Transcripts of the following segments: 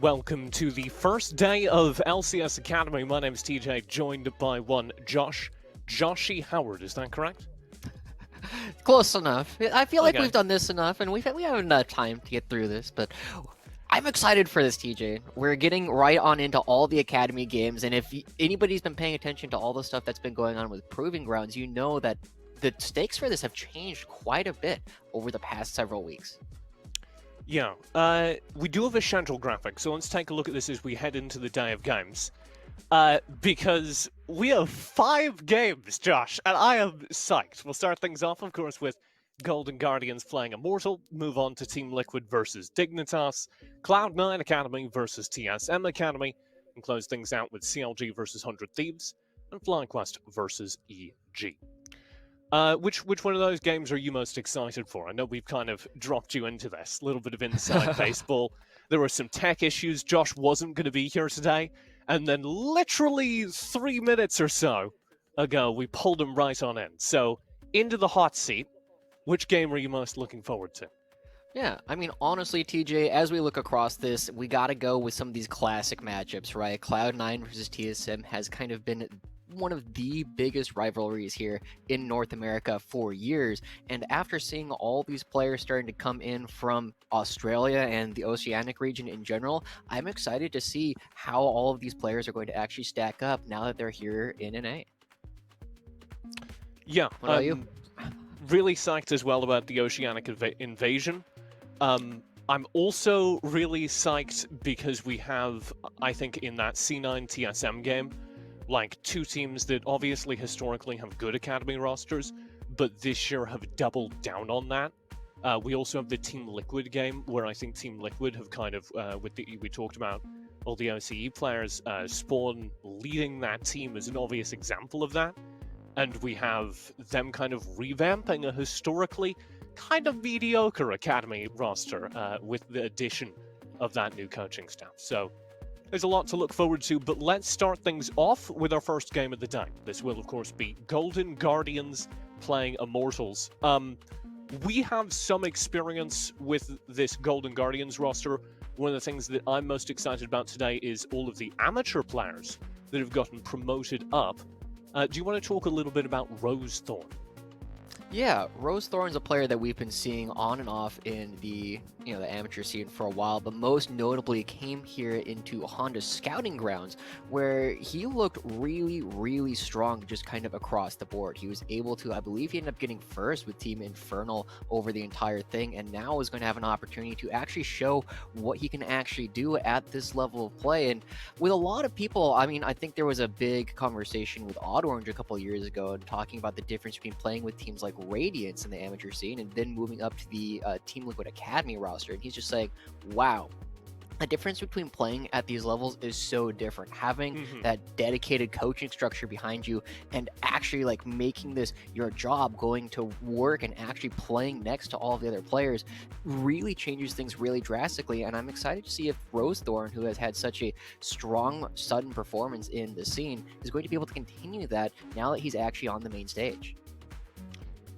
Welcome to the first day of LCS Academy. My name is TJ, joined by one Josh. Joshy Howard, is that correct? Close enough. I feel like Okay. we've done this enough, and we have enough time to get through this, but I'm excited for this, TJ. We're getting right on into all the Academy games, and if anybody's been paying attention to all the stuff that's been going on with Proving Grounds, you know that the stakes for this have changed quite a bit over the past several weeks. Yeah, we do have a schedule graphic, so let's take a look at this as we head into the day of games. Because we have 5 games, Josh, and I am psyched. We'll start things off, of course, with Golden Guardians playing Immortal, move on to Team Liquid versus Dignitas, Cloud9 Academy versus TSM Academy, and close things out with CLG versus 100 Thieves, and FlyQuest versus EG. Which one of those games are you most excited for? I know we've kind of dropped you into this, a little bit of inside baseball. There were some tech issues. Josh wasn't going to be here today. And then literally 3 minutes or so ago, we pulled him right on in. So, into the hot seat, which game are you most looking forward to? Yeah, I mean, honestly, TJ, as we look across this, we got to go with some of these classic matchups, right? Cloud9 versus TSM has kind of been one of the biggest rivalries here in North America for years. And after seeing all these players starting to come in from Australia and the Oceanic region in general, I'm excited to see how all of these players are going to actually stack up now that they're here in NA. Yeah, What about you? Really psyched as well about the Oceanic invasion. I'm also really psyched because we have, I think, in that C9 TSM game, like 2 teams that obviously historically have good academy rosters, but this year have doubled down on that. We also have the Team Liquid game, where I think Team Liquid have kind of, we talked about all the OCE players, Spawn leading that team is an obvious example of that. And we have them kind of revamping a historically kind of mediocre academy roster with the addition of that new coaching staff. So there's a lot to look forward to, but let's start things off with our first game of the day. This will, of course, be Golden Guardians playing Immortals. We have some experience with this Golden Guardians roster. One of the things that I'm most excited about today is all of the amateur players that have gotten promoted up. Do you want to talk a little bit about Rosethorn? Yeah, Rose Thorn's a player that we've been seeing on and off in the the amateur scene for a while, but most notably came here into Honda's scouting grounds, where he looked really strong just kind of across the board. He was able to, I believe he ended up getting first with Team Infernal over the entire thing, and now is going to have an opportunity to actually show what he can actually do at this level of play. And with a lot of people, I mean, I think there was a big conversation with Odd Orange a couple of years ago and talking about the difference between playing with teams like Radiance in the amateur scene and then moving up to the Team Liquid Academy roster. And he's just saying, wow, the difference between playing at these levels is so different. Having that dedicated coaching structure behind you and actually like making this your job, going to work and actually playing next to all of the other players really changes things really drastically. And I'm excited to see if Rosethorn, who has had such a strong, sudden performance in the scene, is going to be able to continue that now that he's actually on the main stage.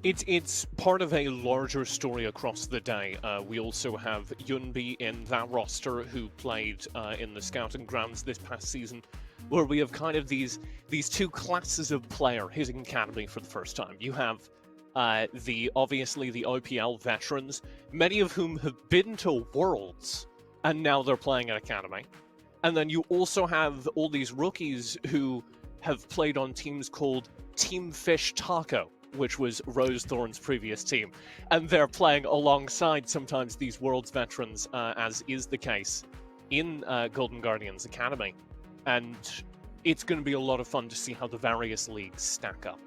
It's part of a larger story across the day. We also have Yunbi in that roster who played in the scouting grounds this past season, where we have kind of these 2 classes of player hitting academy for the first time. You have obviously the OPL veterans, many of whom have been to Worlds, and now they're playing at academy. And then you also have all these rookies who have played on teams called Team Fish Taco, which was Rosethorn's previous team. And they're playing alongside sometimes these Worlds veterans, as is the case in Golden Guardians Academy. And it's going to be a lot of fun to see how the various leagues stack up.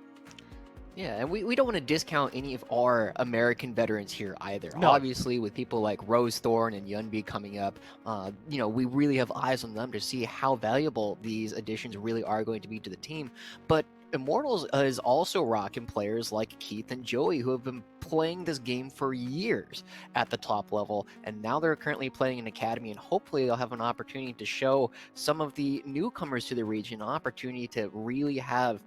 Yeah, and we don't want to discount any of our American veterans here either. No. Obviously, with people like Rosethorn and Yunbi coming up, we really have eyes on them to see how valuable these additions really are going to be to the team. But Immortals is also rocking players like Keith and Joey, who have been playing this game for years at the top level, and now they're currently playing in Academy, and hopefully they'll have an opportunity to show some of the newcomers to the region an opportunity to really have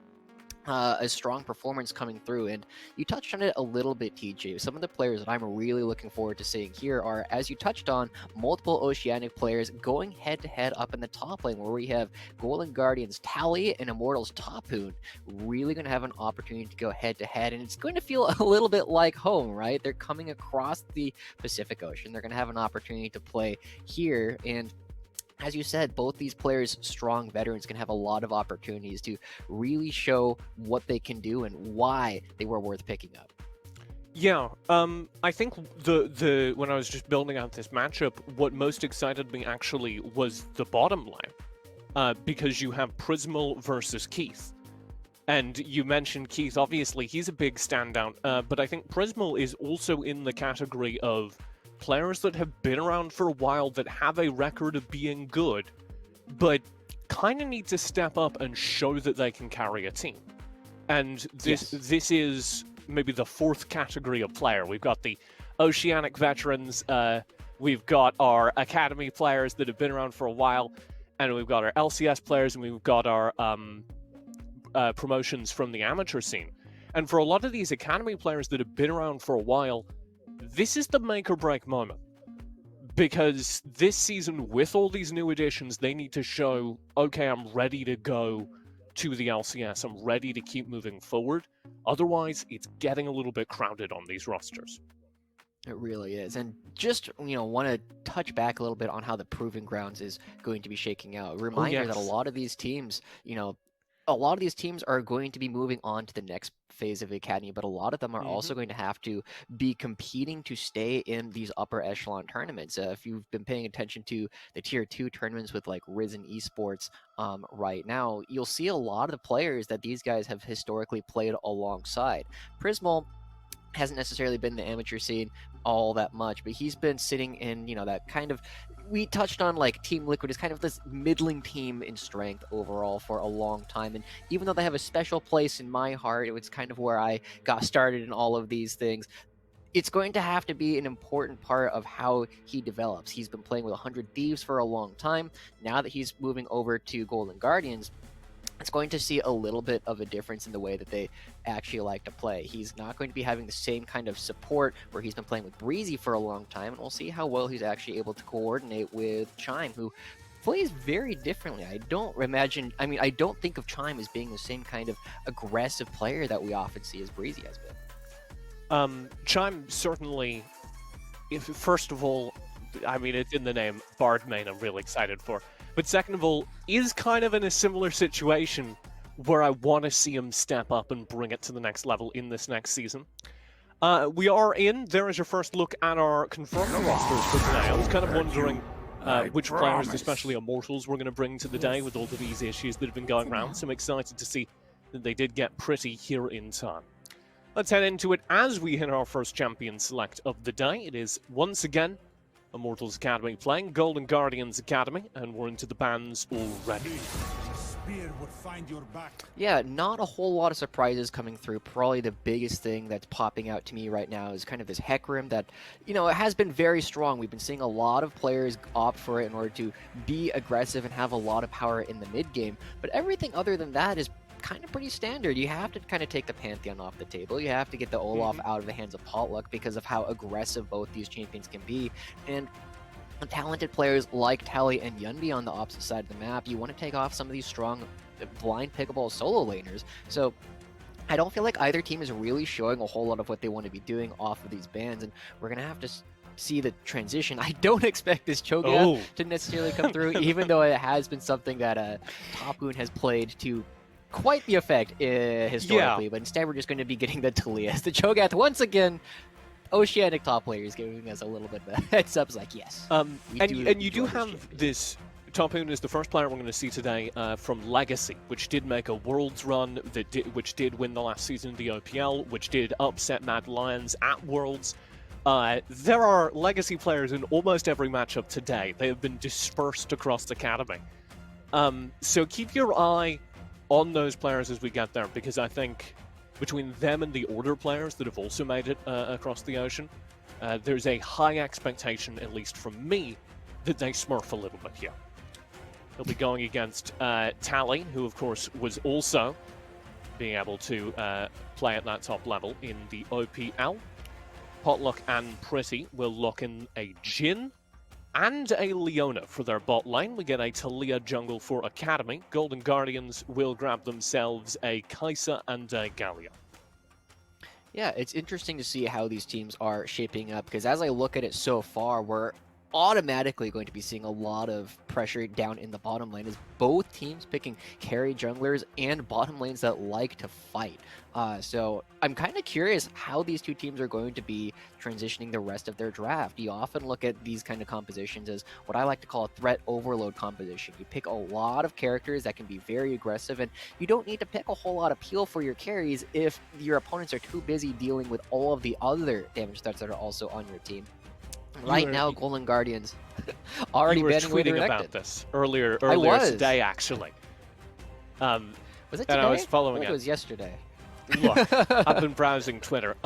a strong performance coming through. And you touched on it a little bit, TJ. Some of the players that I'm really looking forward to seeing here are, as you touched on, multiple Oceanic players going head to head up in the top lane, where we have Golden Guardians Tally and Immortals Tapoon really going to have an opportunity to go head to head. And it's going to feel a little bit like home, right? They're coming across the Pacific Ocean. They're going to have an opportunity to play here. And as you said, both these players, strong veterans, can have a lot of opportunities to really show what they can do and why they were worth picking up. Yeah, I think when I was just building out this matchup, what most excited me actually was the bottom line, because you have Prismal versus Keith. And you mentioned Keith, obviously, he's a big standout, but I think Prismal is also in the category of players that have been around for a while, that have a record of being good, but kind of need to step up and show that they can carry a team. And this is maybe the fourth category of player. We've got the Oceanic veterans, we've got our Academy players that have been around for a while, and we've got our LCS players, and we've got our promotions from the amateur scene. And for a lot of these Academy players that have been around for a while, this is the make or break moment, because this season, with all these new additions, they need to show, okay, I'm ready to go to the LCS, I'm ready to keep moving forward. Otherwise, it's getting a little bit crowded on these rosters. It really is. And just, want to touch back a little bit on how the Proving Grounds is going to be shaking out. Reminder that a lot of these teams, are going to be moving on to the next phase of Academy, but a lot of them are also going to have to be competing to stay in these upper echelon tournaments. If you've been paying attention to the tier 2 tournaments with like Risen Esports right now, you'll see a lot of the players that these guys have historically played alongside. Prismal hasn't necessarily been in the amateur scene all that much, but he's been sitting in, that kind of, we touched on like Team Liquid is kind of this middling team in strength overall for a long time. And even though they have a special place in my heart, it was kind of where I got started in all of these things. It's going to have to be an important part of how he develops. He's been playing with 100 Thieves for a long time. Now that he's moving over to Golden Guardians, it's going to see a little bit of a difference in the way that they actually like to play. He's not going to be having the same kind of support where he's been playing with Breezy for a long time, and we'll see how well he's actually able to coordinate with Chime, who plays very differently. I don't think of Chime as being the same kind of aggressive player that we often see as Breezy has been. Chime certainly, first of all, it's in the name, Bard main, I'm really excited for. But second of all, is kind of in a similar situation where I want to see him step up and bring it to the next level in this next season. There is your first look at our confirmed rosters for today. I was kind of wondering which players, especially Immortals, we're going to bring to the day with all of these issues that have been going around. So I'm excited to see that they did get pretty here in time. Let's head into it as we hit our first champion select of the day. It is once again Immortals Academy playing Golden Guardians Academy, and we're into the bans already. Yeah, not a whole lot of surprises coming through. Probably the biggest thing that's popping out to me right now is kind of this Hecarim that, it has been very strong. We've been seeing a lot of players opt for it in order to be aggressive and have a lot of power in the mid game, but everything other than that is kind of pretty standard. You have to kind of take the Pantheon off the table. You have to get the Olaf out of the hands of Potluck because of how aggressive both these champions can be. And talented players like Tally and Yunbi on the opposite side of the map, you want to take off some of these strong blind pickable solo laners. So I don't feel like either team is really showing a whole lot of what they want to be doing off of these bans, and we're going to have to see the transition. I don't expect this Cho'Gath to necessarily come through, even though it has been something that Tapoon has played to quite the effect historically, but instead we're just going to be getting the Talias. The Cho'Gath, once again, Oceanic top players giving us a little bit of a heads up. It's like, yes. And you do have this. Tapoon is the first player we're going to see today from Legacy, which did make a Worlds run, which did win the last season of the OPL, which did upset Mad Lions at Worlds. There are Legacy players in almost every matchup today. They have been dispersed across the Academy. So keep your eye on those players as we get there, because I think between them and the Order players that have also made it across the ocean, there's a high expectation, at least from me, that they smurf a little bit here. He'll be going against Tally, who of course was also being able to play at that top level in the OPL. Potluck and Pretty will lock in a Jhin and a Leona for their bot lane. We get a Talia jungle for Academy. Golden Guardians will grab themselves a Kai'Sa and a Galio. Yeah, it's interesting to see how these teams are shaping up, because as I look at it so far, we're automatically going to be seeing a lot of pressure down in the bottom lane as both teams picking carry junglers and bottom lanes that like to fight. So I'm kind of curious how these two teams are going to be transitioning the rest of their draft. You often look at these kind of compositions as what I like to call a threat overload composition. You pick a lot of characters that can be very aggressive, and you don't need to pick a whole lot of peel for your carries if your opponents are too busy dealing with all of the other damage threats that are also on your team. Right now, Golden Guardians already banning away the tweeting about this earlier today, actually. Was it today? And I was following it. It was yesterday. Look, I've been browsing Twitter.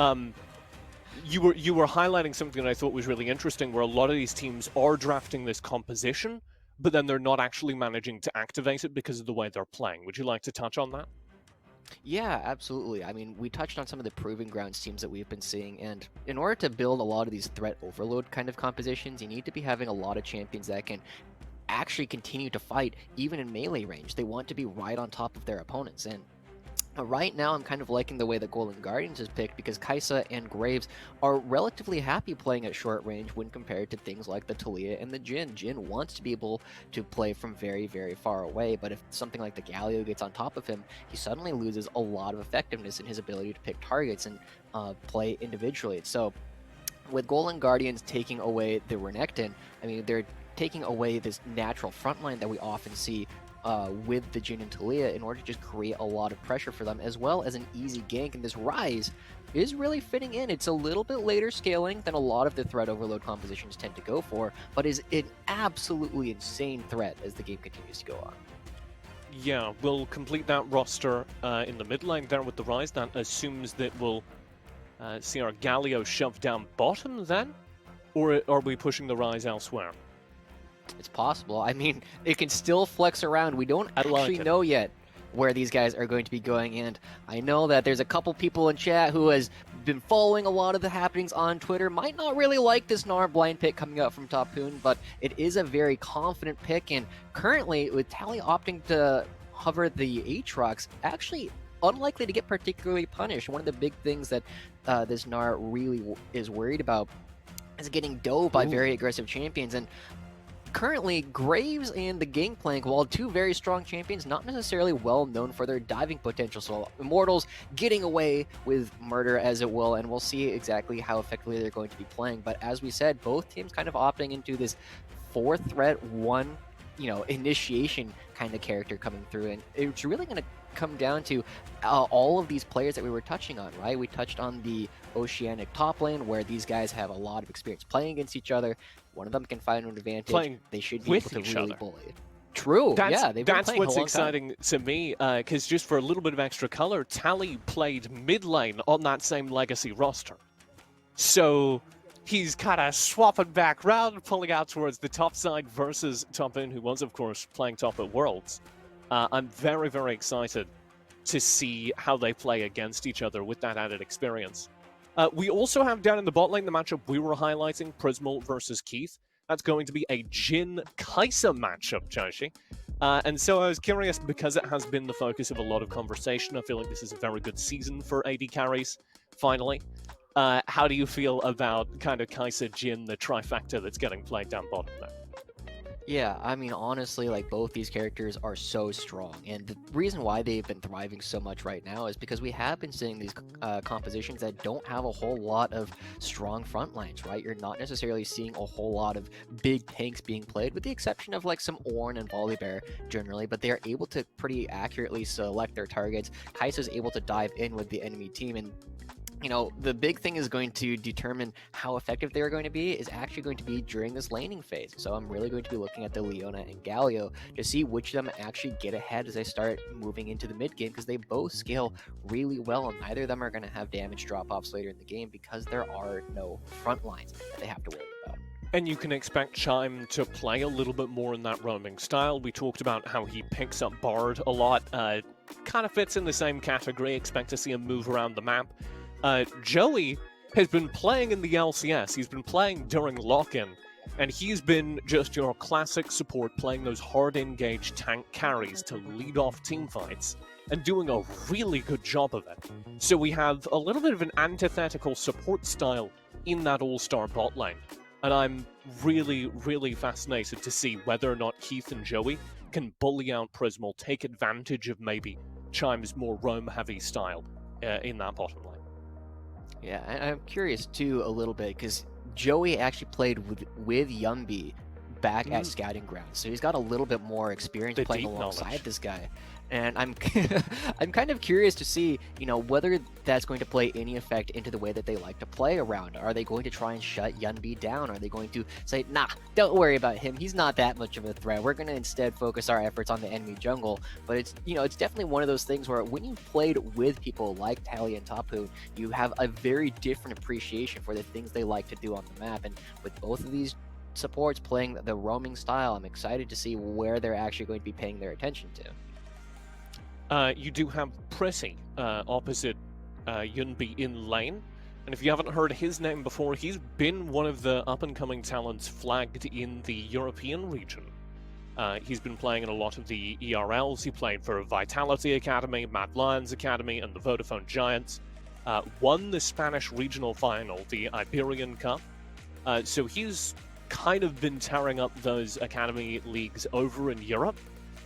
You were highlighting something that I thought was really interesting, where a lot of these teams are drafting this composition, but then they're not actually managing to activate it because of the way they're playing. Would you like to touch on that? Yeah, absolutely. I mean, we touched on some of the proving grounds teams that we've been seeing, and in order to build a lot of these threat overload kind of compositions, you need to be having a lot of champions that can actually continue to fight even in melee range. They want to be right on top of their opponents, and right now, I'm kind of liking the way that Golden Guardians is picked, because Kai'Sa and Graves are relatively happy playing at short range when compared to things like the Talia and the Jhin. Jhin wants to be able to play from very, very far away, but if something like the Galio gets on top of him, he suddenly loses a lot of effectiveness in his ability to pick targets and play individually. So with Golden Guardians taking away the Renekton, I mean, they're taking away this natural frontline that we often see with the Jhin and Talia in order to just create a lot of pressure for them, as well as an easy gank. And this Rise is really fitting in. It's a little bit later scaling than a lot of the threat overload compositions tend to go for, but is an absolutely insane threat as the game continues to go on. Yeah, we'll complete that roster in the mid lane there with the Rise. That assumes that we'll see our Galio shoved down bottom then? Or are we pushing the Rise elsewhere? It's possible. I mean, it can still flex around. We don't actually know yet where these guys are going to be going, and I know that there's a couple people in chat who has been following a lot of the happenings on Twitter, might not really like this Gnar blind pick coming out from Topoon, but it is a very confident pick, and currently, with Tally opting to hover the Aatrox, actually unlikely to get particularly punished. One of the big things that this Gnar really is worried about is getting dove by very aggressive champions, and currently, Graves and the Gangplank, while two very strong champions, not necessarily well known for their diving potential. So Immortals getting away with murder, as it will, and we'll see exactly how effectively they're going to be playing. But as we said, both teams kind of opting into this 4-threat, initiation kind of character coming through, and it's really going to come down to all of these players that we were touching on, right? We touched on the Oceanic top lane, where these guys have a lot of experience playing against each other. One of them can find an advantage. They should be able to really bully. True. They've been that's playing what's a long exciting to me, because just for a little bit of extra color, Tally played mid lane on that same legacy roster. So he's kind of swapping back round, pulling out towards the top side versus Topoon, who was, of course, playing top at Worlds. I'm very, very excited to see how they play against each other with that added experience. We also have down in the bot lane the matchup we were highlighting, Prismal versus Keith. That's going to be a Jhin Kai'Sa matchup, Joshi. And so I was curious, because it has been the focus of a lot of conversation. I feel like this is a very good season for AD carries, finally. How do you feel about kind of Kai'Sa Jhin, the trifecta that's getting played down bottom there? Yeah, I mean, honestly, like, both these characters are so strong, and the reason why they've been thriving so much right now is because we have been seeing these compositions that don't have a whole lot of strong front lines, right? You're not necessarily seeing a whole lot of big tanks being played, with the exception of, like, some Ornn and Volibear generally, but they're able to pretty accurately select their targets. Kai'Sa's able to dive in with the enemy team, and the big thing is going to determine how effective they're going to be is actually going to be during this laning phase. So I'm really going to be looking at the Leona and Galio to see which of them actually get ahead as they start moving into the mid game, because they both scale really well, and neither of them are going to have damage drop-offs later in the game because there are no front lines that they have to worry about. And you can expect Chime to play a little bit more in that roaming style. We talked about how he picks up Bard a lot. kind of fits in the same category. Expect to see him move around the map. Joey has been playing in the LCS. He's been playing during lock-in, and he's been just your classic support, playing those hard engaged tank carries to lead off teamfights, and doing a really good job of it. So we have a little bit of an antithetical support style in that all-star bot lane, and I'm really, really fascinated to see whether or not Keith and Joey can bully out Prismal, take advantage of maybe Chime's more roam-heavy style in that bottom lane. Yeah, I'm curious too a little bit because Joey actually played with Yumbi back at Scouting Grounds, so he's got a little bit more experience The playing deep alongside knowledge. this guy. And I'm I'm kind of curious to see, whether that's going to play any effect into the way that they like to play around. Are they going to try and shut Yunbi down? Are they going to say, nah, don't worry about him. He's not that much of a threat. We're going to instead focus our efforts on the enemy jungle. But it's, it's definitely one of those things where when you played with people like Tally and Tapu, you have a very different appreciation for the things they like to do on the map. And with both of these supports playing the roaming style, I'm excited to see where they're actually going to be paying their attention to. You do have Prissy opposite Yunbi in lane, and if you haven't heard his name before, he's been one of the up-and-coming talents flagged in the European region. He's been playing in a lot of the ERLs. He played for Vitality Academy, Mad Lions Academy, and the Vodafone Giants. Won the Spanish regional final, the Iberian Cup. So he's kind of been tearing up those academy leagues over in Europe,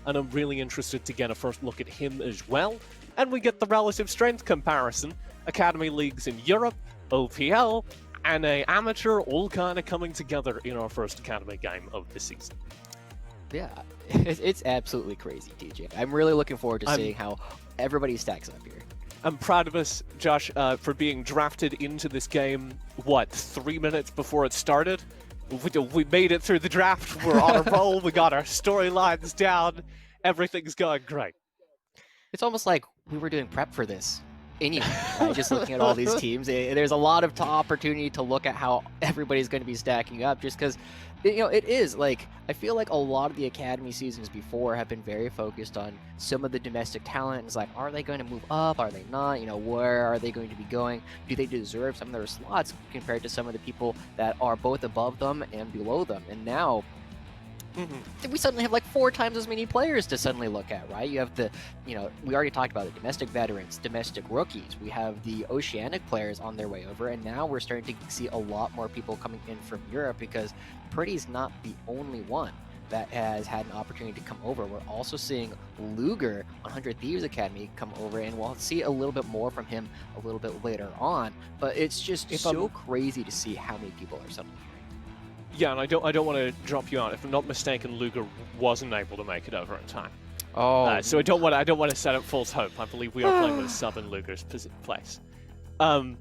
and I'm really interested to get a first look at him as well. And we get the relative strength comparison. Academy leagues in Europe, OPL, and a amateur all kind of coming together in our first academy game of the season. Yeah, it's absolutely crazy, DJ. I'm really looking forward to seeing how everybody stacks up here. I'm proud of us, Josh, for being drafted into this game, 3 minutes before it started? We made it through the draft. We're on a roll. We got our storylines down. Everything's going great. It's almost like we were doing prep for this. Anyway, right? Just looking at all these teams, there's a lot of opportunity to look at how everybody's going to be stacking up. Just because, it is like I feel like a lot of the academy seasons before have been very focused on some of the domestic talent. It's like, are they going to move up? Are they not? Where are they going to be going? Do they deserve some of their slots compared to some of the people that are both above them and below them? And now, we suddenly have like 4 times as many players to suddenly look at, right? You have the, we already talked about the domestic veterans, domestic rookies. We have the oceanic players on their way over, and now we're starting to see a lot more people coming in from Europe because Pretty's not the only one that has had an opportunity to come over. We're also seeing Luger, 100 Thieves Academy, come over, and we'll see a little bit more from him a little bit later on. But it's just so crazy to see how many people are suddenly here. Yeah, and I don't want to drop you out. If I'm not mistaken, Luger wasn't able to make it over in time. Oh, so I don't want to set up false hope. I believe we are playing with a sub in Luger's place. And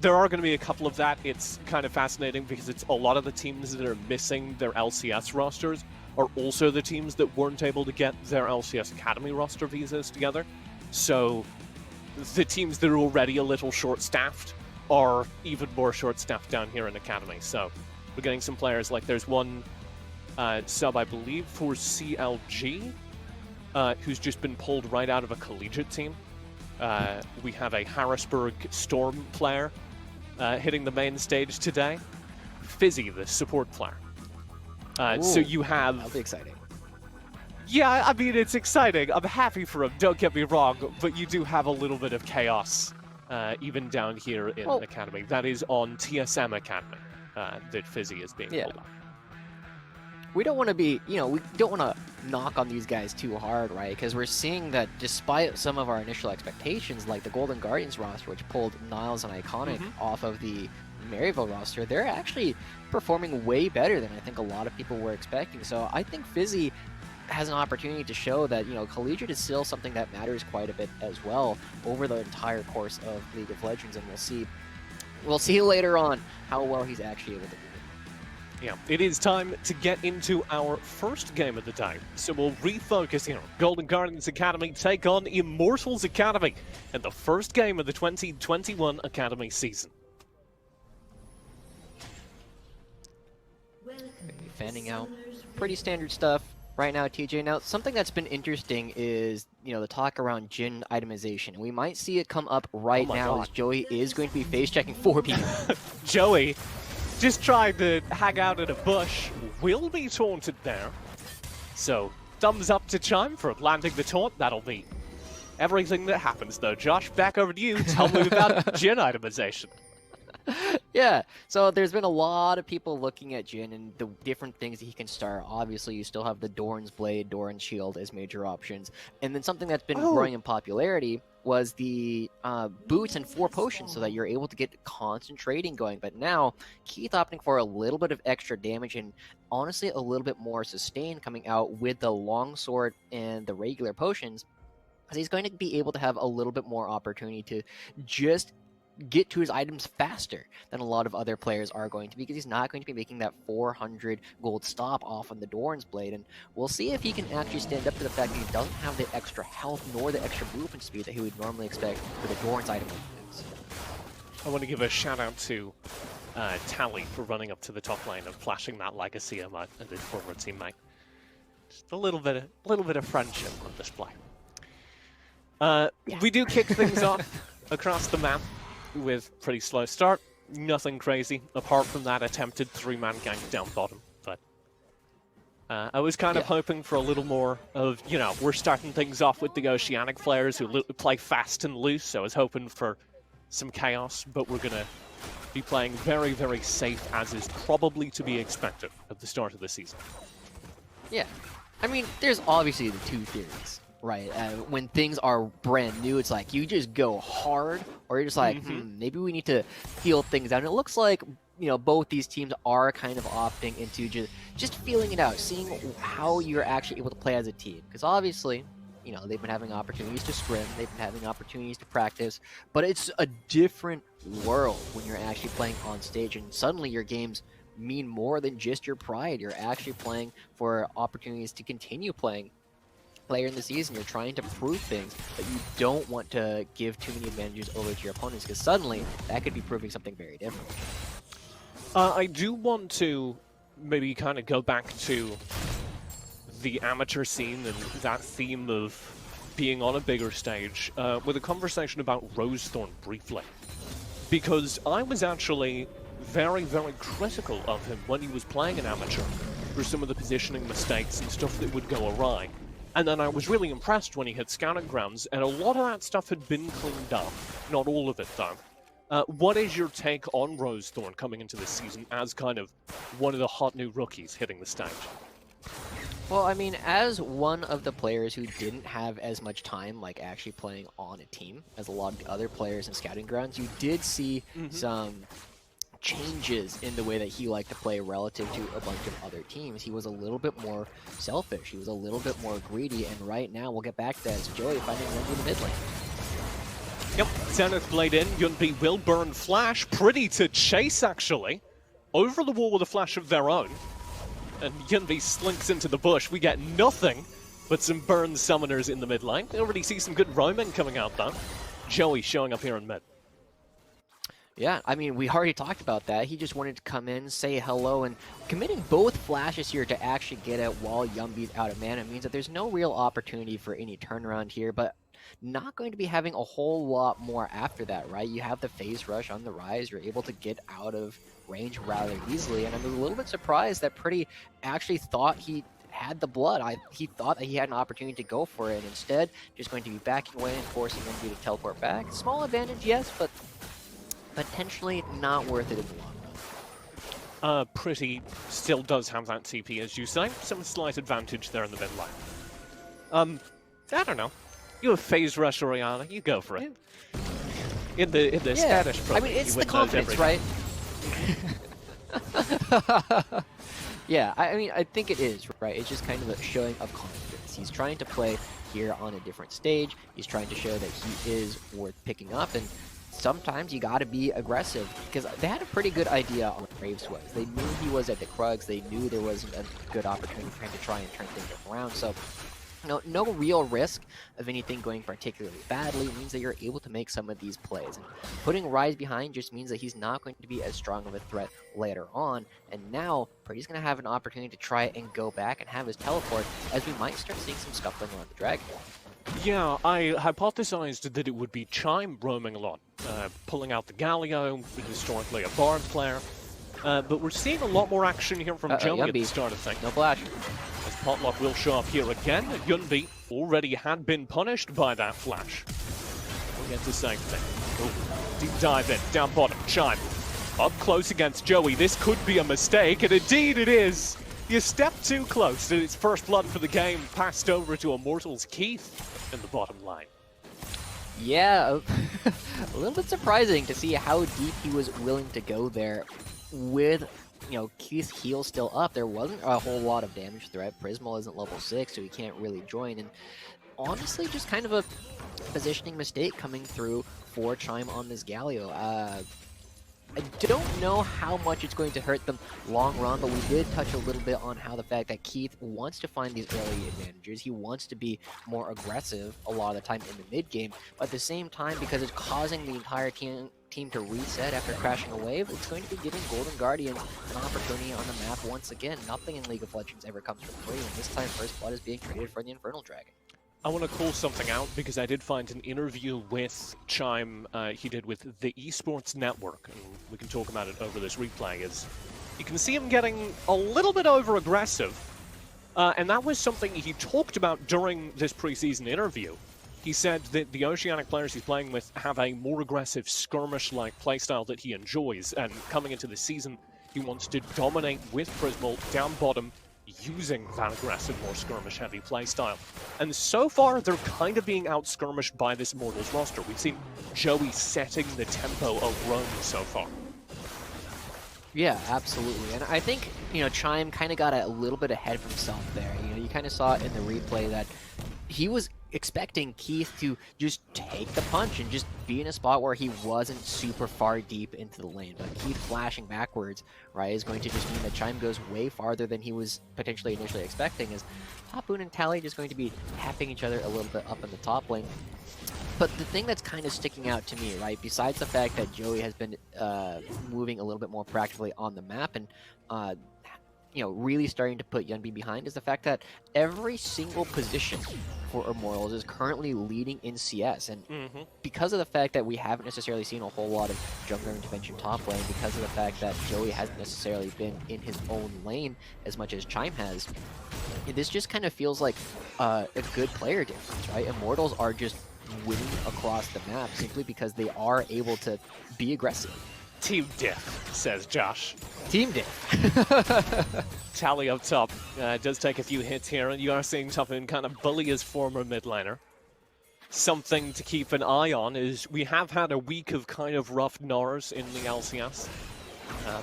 there are going to be a couple of that. It's kind of fascinating because it's a lot of the teams that are missing their LCS rosters are also the teams that weren't able to get their LCS Academy roster visas together. So the teams that are already a little short-staffed are even more short-staffed down here in Academy. So we're getting some players, like there's one sub, I believe, for CLG, who's just been pulled right out of a collegiate team. We have a Harrisburg Storm player hitting the main stage today. Fizzy, the support player. So you have... That'll be exciting. Yeah, I mean, it's exciting. I'm happy for him, don't get me wrong, but you do have a little bit of chaos even down here in Academy. That is on TSM Academy. That Fizzy is being pulled on. We don't want to be, we don't want to knock on these guys too hard, right? Because we're seeing that despite some of our initial expectations, like the Golden Guardians roster, which pulled Niles and Iconic off of the Maryville roster, they're actually performing way better than I think a lot of people were expecting. So I think Fizzy has an opportunity to show that, collegiate is still something that matters quite a bit as well over the entire course of League of Legends, and we'll see later on how well he's actually able to do it. Yeah, it is time to get into our first game of the day. So we'll refocus here. Golden Guardians Academy take on Immortals Academy in the first game of the 2021 Academy season. Fanning out. Pretty standard stuff. right now, TJ. Now, something that's been interesting is, the talk around Jhin itemization. We might see it come up right my now God. as Joey is going to be face checking 4 people. Joey just trying to hang out in a bush, will be taunted there. So, thumbs up to Chime for landing the taunt. That'll be everything that happens, though. Josh, back over to you. Tell me about Jhin itemization. Yeah, so there's been a lot of people looking at Jhin and the different things that he can start. Obviously, you still have the Doran's Blade, Doran's Shield as major options. And then something that's been growing in popularity was the boots and 4 potions so that you're able to get concentrating going. But now, Keith opting for a little bit of extra damage and honestly a little bit more sustain coming out with the longsword and the regular potions. Because he's going to be able to have a little bit more opportunity to just get to his items faster than a lot of other players are going to be, because he's not going to be making that 400 gold stop off on the Doran's Blade, and we'll see if he can actually stand up to the fact that he doesn't have the extra health nor the extra movement speed that he would normally expect for the Doran's item movements. I want to give a shout out to Tally for running up to the top lane and flashing that legacy emote and his former teammate. Just a little bit of friendship on display. We do kick things off across the map with pretty slow start. Nothing crazy apart from that attempted 3-man gank down bottom. But I was kind of hoping for a little more of, we're starting things off with the Oceanic players who play fast and loose. I was hoping for some chaos, but we're going to be playing very, very safe, as is probably to be expected at the start of the season. Yeah. I mean, there's obviously the 2 theories. Right, when things are brand new, it's like you just go hard, or you're just like, maybe we need to feel things out. And it looks like, both these teams are kind of opting into just feeling it out, seeing how you're actually able to play as a team. Because obviously, they've been having opportunities to scrim, they've been having opportunities to practice, but it's a different world when you're actually playing on stage, and suddenly your games mean more than just your pride. You're actually playing for opportunities to continue playing later in the season. You're trying to prove things, but you don't want to give too many advantages over to your opponents, because suddenly that could be proving something very different. I do want to maybe kind of go back to the amateur scene and that theme of being on a bigger stage with a conversation about Rosethorn briefly, because I was actually very, very critical of him when he was playing an amateur for some of the positioning mistakes and stuff that would go awry. And then I was really impressed when he hit Scouting Grounds, and a lot of that stuff had been cleaned up. Not all of it, though. What is your take on Rosethorn coming into this season as kind of one of the hot new rookies hitting the stage? Well, I mean, as one of the players who didn't have as much time, like actually playing on a team, as a lot of the other players in Scouting Grounds, you did see some changes in the way that he liked to play relative to a bunch of other teams. He was a little bit more selfish, he was a little bit more greedy, and right now we'll get back to that as Joey finding Yunbi in the mid lane. Yep, Zenith Blade in, Yunbi will burn Flash, pretty to chase actually, over the wall with a flash of their own, and Yunbi slinks into the bush. We get nothing but some burn summoners in the mid lane. We already see some good roaming coming out though. Joey showing up here in mid. Yeah, I mean, we already talked about that. He just wanted to come in, say hello, and committing both flashes here to actually get it while Yumbi's out of mana means that there's no real opportunity for any turnaround here, but not going to be having a whole lot more after that, right? You have the phase rush on the rise, you're able to get out of range rather easily, and I'm a little bit surprised that Pretty actually thought he had the blood. He thought that he had an opportunity to go for it, and instead, just going to be backing away and forcing Yumbi to teleport back. Small advantage, yes, but potentially not worth it in the long run. Pretty still does have that TP, as you say. Some slight advantage there in the mid lane. I don't know. You have phase rush Oriana, you go for it. In the Spanish program, I mean, it's the confidence, right? Yeah, I mean, I think it is, right? It's just kind of a showing of confidence. He's trying to play here on a different stage. He's trying to show that he is worth picking up, and sometimes you gotta be aggressive, because they had a pretty good idea on what Graves was. They knew he was at the Krugs, they knew there wasn't a good opportunity for him to try and turn things around, so no real risk of anything going particularly badly. It means that you're able to make some of these plays. And putting Rise behind just means that he's not going to be as strong of a threat later on. And now, Pretty's going to have an opportunity to try and go back and have his teleport, as we might start seeing some scuffling around the Dragon. Yeah, I hypothesized that it would be Chime roaming a lot, pulling out the Galio, historically a Bard player. But we're seeing a lot more action here from Joey at the start of things. No flash. As Potluck will show up here again, Yunbi already had been punished by that flash. We'll get to same thing. Ooh, deep dive in, down bottom, Chime. Up close against Joey, this could be a mistake, and indeed it is! You stepped too close, and it's first blood for the game, passed over to Immortals Keith in the bottom line. Yeah, a little bit surprising to see how deep he was willing to go there with, Keith's heal still up. There wasn't a whole lot of damage threat. Prismal isn't level 6, so he can't really join. And honestly, just kind of a positioning mistake coming through for Chime on this Galio. I don't know how much it's going to hurt them long run, but we did touch a little bit on how the fact that Keith wants to find these early advantages. He wants to be more aggressive a lot of the time in the mid game, but at the same time, because it's causing the entire team to reset after crashing a wave, it's going to be giving Golden Guardians an opportunity on the map once again. Nothing in League of Legends ever comes for free, and this time First Blood is being traded for the Infernal Dragon. I want to call something out because I did find an interview with Chime he did with the Esports Network, and we can talk about it over this replay, as you can see him getting a little bit over-aggressive, and that was something he talked about during this preseason interview. He said that the Oceanic players he's playing with have a more aggressive skirmish-like playstyle that he enjoys, and coming into the season, he wants to dominate with Prismal down bottom, using that aggressive, more skirmish-heavy playstyle. And so far, they're kind of being out-skirmished by this Immortals roster. We've seen Joey setting the tempo of Rome so far. Yeah, absolutely. And I think, Chime kind of got a little bit ahead of himself there. You kind of saw it in the replay that he was expecting Keith to just take the punch and just be in a spot where he wasn't super far deep into the lane. But Keith flashing backwards, right, is going to just mean that Chime goes way farther than he was potentially initially expecting, as Tapoon and Tally just going to be tapping each other a little bit up in the top lane. But the thing that's kind of sticking out to me, right, besides the fact that Joey has been moving a little bit more proactively on the map and really starting to put Yunbi behind, is the fact that every single position for Immortals is currently leading in CS. And because of the fact that we haven't necessarily seen a whole lot of jungler intervention top lane, because of the fact that Joey hasn't necessarily been in his own lane as much as Chime has, this just kind of feels like a good player difference, right? Immortals are just winning across the map simply because they are able to be aggressive. Team diff, says Josh. Team diff. Tally up top does take a few hits here, and you are seeing Tapoon kind of bully his former mid laner. Something to keep an eye on is we have had a week of kind of rough Gnars in the LCS,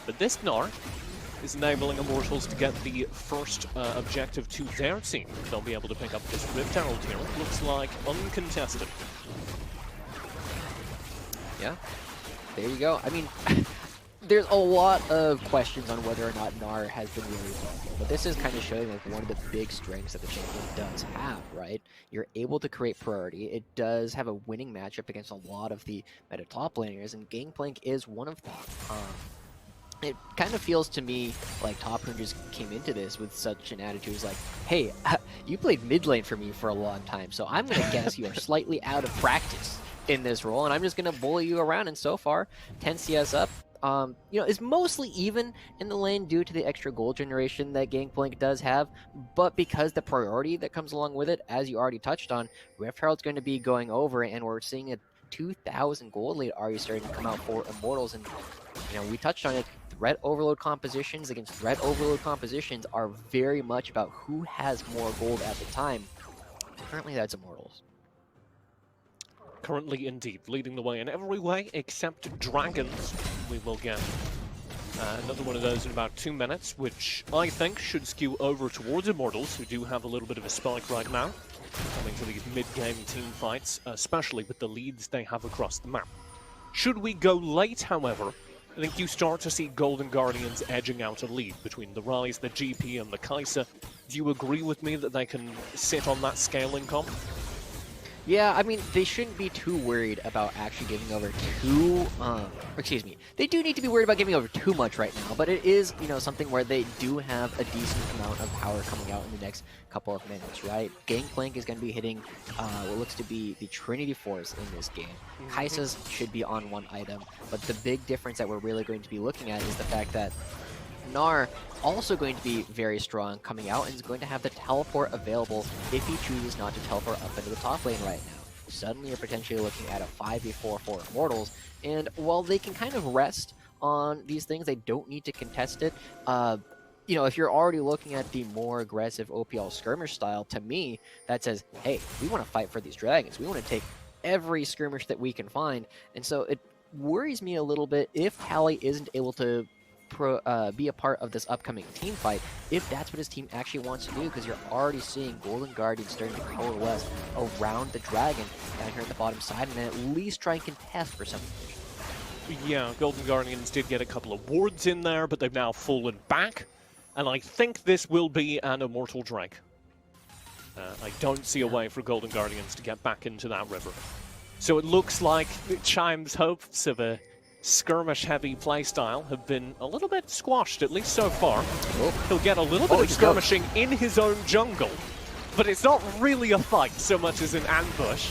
but this Gnar is enabling Immortals to get the first objective to their team. They'll be able to pick up this Rift Herald here. It looks like uncontested. Yeah. There you go. I mean, there's a lot of questions on whether or not Gnar has been really effective, but this is kind of showing like one of the big strengths that the champion does have, right? You're able to create priority. It does have a winning matchup against a lot of the meta top laners, and Gangplank is one of them. It kind of feels to me like Tapoon just came into this with such an attitude. It's like, hey, you played mid lane for me for a long time, so I'm going to guess you are slightly out of practice in this role, and I'm just going to bully you around. And so far, 10 CS up, is mostly even in the lane due to the extra gold generation that Gangplank does have, but because the priority that comes along with it, as you already touched on, Rift Herald's going to be going over, and we're seeing a 2,000 gold lead already starting to come out for Immortals. And we touched on it, threat overload compositions against threat overload compositions are very much about who has more gold at the time. Currently, that's Immortals. Currently, indeed, leading the way in every way except Dragons. We will get another one of those in about 2 minutes, which I think should skew over towards Immortals, who do have a little bit of a spike right now, coming to these mid-game team fights, especially with the leads they have across the map. Should we go late, however, I think you start to see Golden Guardians edging out a lead between the Rise, the GP, and the Kai'Sa. Do you agree with me that they can sit on that scaling comp? Yeah, I mean, they shouldn't be too worried about actually giving over too, excuse me. They do need to be worried about giving over too much right now, but it is, you know, something where they do have a decent amount of power coming out in the next couple of minutes, right? Gangplank is going to be hitting what looks to be the Trinity Force in this game. Kai'Sa's should be on one item, but the big difference that we're really going to be looking at is the fact that Gnar also going to be very strong coming out and is going to have the teleport available if he chooses not to teleport up into the top lane right now. Suddenly you're potentially looking at a 5v4 for Immortals, and while they can kind of rest on these things, they don't need to contest it. You know, if you're already looking at the more aggressive OPL skirmish style, to me, that says, hey, we want to fight for these dragons. We want to take every skirmish that we can find, and so it worries me a little bit if Tally isn't able to be a part of this upcoming team fight, if that's what his team actually wants to do, because you're already seeing Golden Guardians starting to coalesce around the dragon down here at the bottom side, and at least try and contest for some position. Yeah, Golden Guardians did get a couple of wards in there, but they've now fallen back, and I think this will be an Immortal Drake. I don't see a way for Golden Guardians to get back into that river. So it looks like Chime's hopes of a skirmish-heavy playstyle have been a little bit squashed, at least so far. He'll get a little bit of skirmishing in his own jungle, but it's not really a fight so much as an ambush.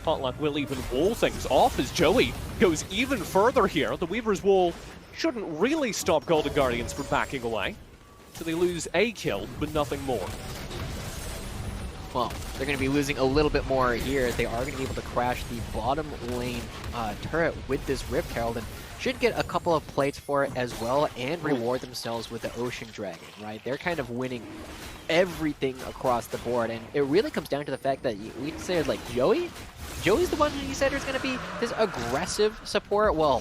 Potluck will even wall things off as Joey goes even further here. The Weaver's Wall shouldn't really stop Golden Guardians from backing away, so they lose a kill, but nothing more. Well, they're going to be losing a little bit more here. They are going to be able to crash the bottom lane turret with this Rift Herald, and should get a couple of plates for it as well, and reward themselves with the Ocean Dragon, right? They're kind of winning everything across the board, and it really comes down to the fact that we said, like, Joey's the one who you said is going to be this aggressive support. Well,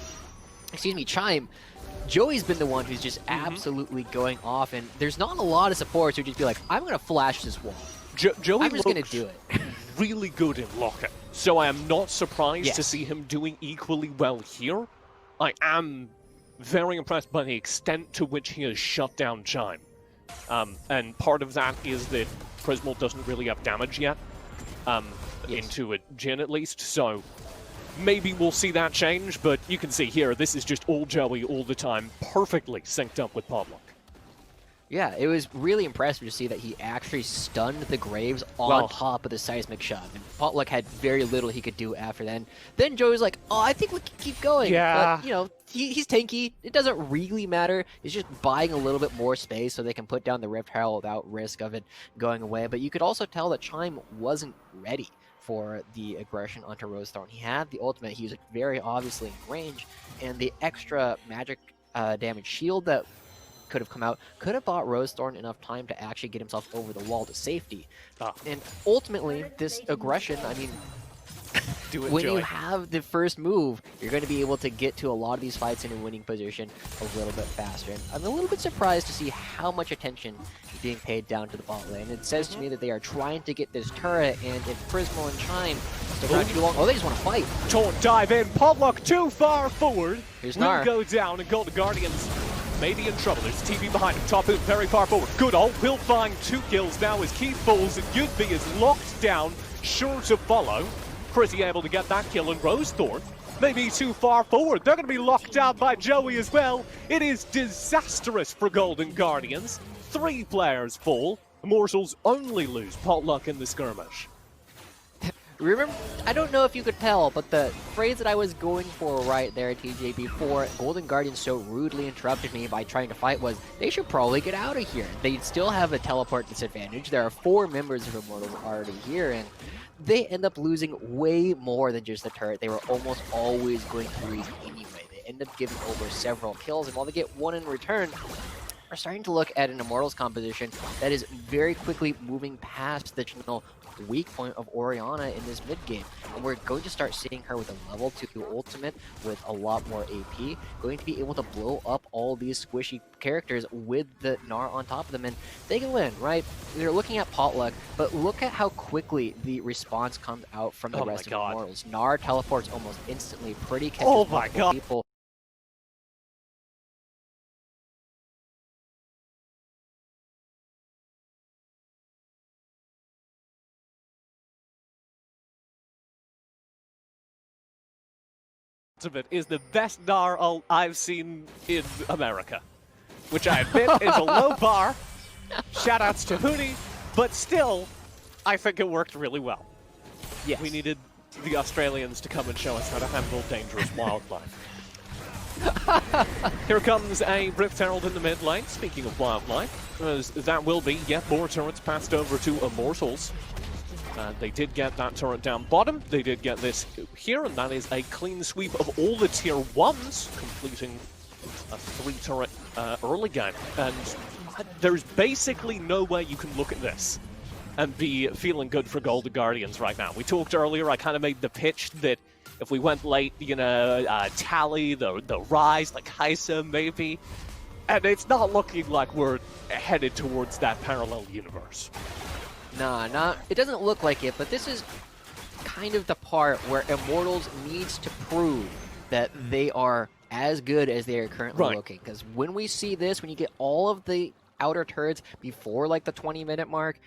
excuse me, Chime. Joey's been the one who's just absolutely going off, and there's not a lot of supports who just be like, I'm going to flash this wall. Joey I'm just going to do it. really good in Locket, so I am not surprised to see him doing equally well here. I am very impressed by the extent to which he has shut down Chime. And part of that is that Prismal doesn't really have damage yet, into a Jhin at least, so maybe we'll see that change, but you can see here, this is just all Joey all the time, perfectly synced up with Potluck. Yeah, it was really impressive to see that he actually stunned the Graves on top of the seismic shot. And Potluck had very little he could do after then. Then Joey's like, oh, I think we can keep going. Yeah. But, you know, he's tanky. It doesn't really matter. He's just buying a little bit more space so they can put down the Rift Herald without risk of it going away. But you could also tell that Chime wasn't ready for the aggression onto Rosethorn. He had the ultimate. He was very obviously in range. And the extra magic damage shield that could have come out, could have bought Rosethorn enough time to actually get himself over the wall to safety. And ultimately, this aggression, I mean, when you have the first move, you're going to be able to get to a lot of these fights in a winning position a little bit faster. And I'm a little bit surprised to see how much attention is being paid down to the bot lane. It says to me that they are trying to get this turret, and if Prismal and Chime stick around too long, they just want to fight. Taunt dive in, Potluck too far forward. Here's will Gnar. Go down, and Golden Guardians may be in trouble. There's TV behind him. Top Hoot very far forward. Good ult. Will find 2 kills now as Keith falls and Yudby is locked down, sure to follow. Pretty able to get that kill, and Rosethorn maybe too far forward. They're going to be locked down by Joey as well. It is disastrous for Golden Guardians. 3 players fall. Immortals only lose Potluck in the skirmish. Remember, I don't know if you could tell, but the phrase that I was going for right there, TJ, before Golden Guardians so rudely interrupted me by trying to fight was, they should probably get out of here. They still have a teleport disadvantage. There are 4 members of Immortals already here, and they end up losing way more than just the turret. They were almost always going to lose anyway. They end up giving over several kills, and while they get 1 in return, we're starting to look at an Immortals composition that is very quickly moving past the traditional weak point of Orianna in this mid game, and we're going to start seeing her with a level 2 ultimate with a lot more AP, going to be able to blow up all these squishy characters with the Gnar on top of them, and they can win, right? They're looking at Potluck, but look at how quickly the response comes out from the rest of Immortals. Gnar teleports almost instantly, pretty catches people. ultimate is the best Gnar ult I've seen in America, which I admit is a low bar. Shoutouts to Huni, but still, I think it worked really well. Yes. We needed the Australians to come and show us how to handle dangerous wildlife. Here comes a Rift Herald in the mid lane. Speaking of wildlife, as that will be yet more turrets passed over to Immortals. They did get that turret down bottom. They did get this here, and that is a clean sweep of all the tier 1s, completing a 3-turret early game. And there's basically no way you can look at this and be feeling good for Golden Guardians right now. We talked earlier, I kind of made the pitch that if we went late, you know, Tally, the Rise, like Kaisa maybe, and it's not looking like we're headed towards that parallel universe. Nah, it doesn't look like it, but this is kind of the part where Immortals needs to prove that they are as good as they are currently looking. Because when we see this, when you get all of the outer turrets before like the 20-minute mark,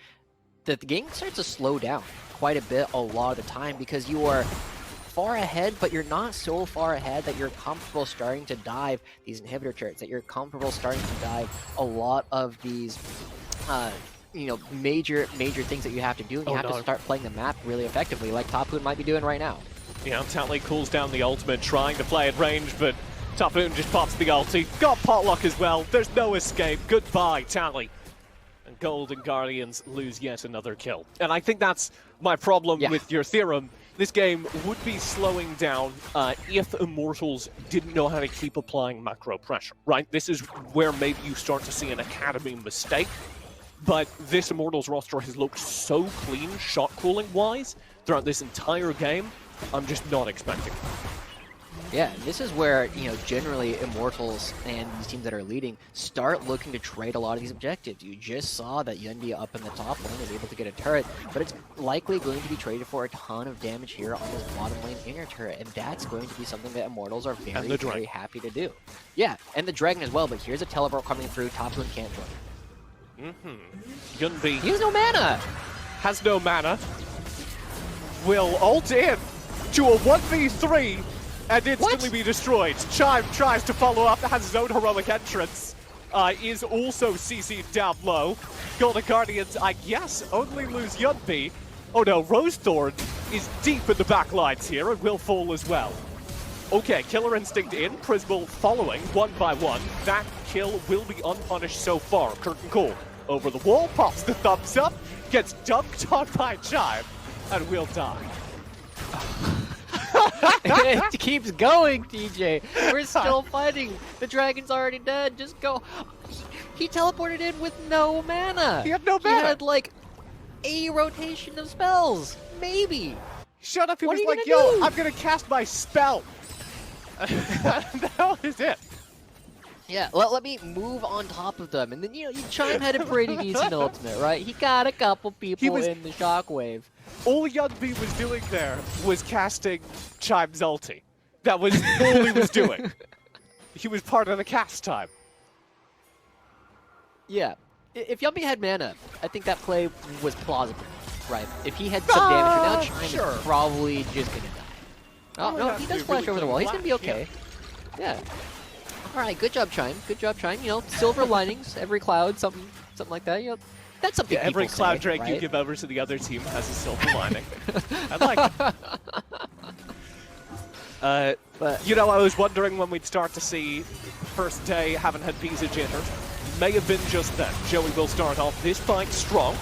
the game starts to slow down quite a bit a lot of the time because you are far ahead, but you're not so far ahead that you're comfortable starting to dive these inhibitor turrets, that you're comfortable starting to dive a lot of these you know, major things that you have to do, and you have to start playing the map really effectively, like Tapoon might be doing right now. Yeah, Tally cools down the ultimate, trying to play at range, but Tapoon just pops the ulti. Got Potluck as well. There's no escape. Goodbye, Tally. And Golden Guardians lose yet another kill. And I think that's my problem with your theorem. This game would be slowing down if Immortals didn't know how to keep applying macro pressure, right? This is where maybe you start to see an Academy mistake. But this Immortals roster has looked so clean, shot calling-wise, throughout this entire game, I'm just not expecting it. Yeah, this is where, you know, generally Immortals and these teams that are leading start looking to trade a lot of these objectives. You just saw that Yunbi up in the top lane is able to get a turret, but it's likely going to be traded for a ton of damage here on this bottom lane inner turret, and that's going to be something that Immortals are very happy to do. Yeah, and the Dragon as well, but here's a teleport coming through, Tapoon can't join. Yunbi. He has no mana! Has no mana. Will ult in to a 1v3 and instantly be destroyed. Chime tries to follow up, has his own heroic entrance. Is also CC'd down low. Golden Guardians, I guess, only lose Yunbi. Oh no, Rosethorn is deep in the back lines here and will fall as well. Okay, Killer Instinct in, Prismal following one by one. That kill will be unpunished so far. Curtain Call over the wall, pops the thumbs up, gets dunked on by Chime, and will die. It keeps going, TJ. We're still fighting. The dragon's already dead. Just go. He teleported in with no mana. He had no mana. He had like a rotation of spells. Maybe. Shut up. He was like, yo, I'm going to cast my spell. That was it. Yeah, let me move on top of them. And then, you know, Chime had a pretty decent ultimate, right? He got a couple people in the shockwave. All Yunbi was doing there was casting Chime's ulti. That was all he was doing. He was part of the cast time. Yeah. If Yunbi had mana, I think that play was plausible, right? If he had some damage, now Chime is probably just going to die. Oh, no, he does flash over the wall. He's going to be okay. Yeah. All right, good job, Chime. Good job, Chime. You know, silver linings, every cloud, something like that. You know, that's something people every cloud say, drake right? you give over to the other team has a silver lining. I like it. But you know, I was wondering when we'd start to see first day haven't had Pisa jitter. May have been just then. Joey will start off this fight strong.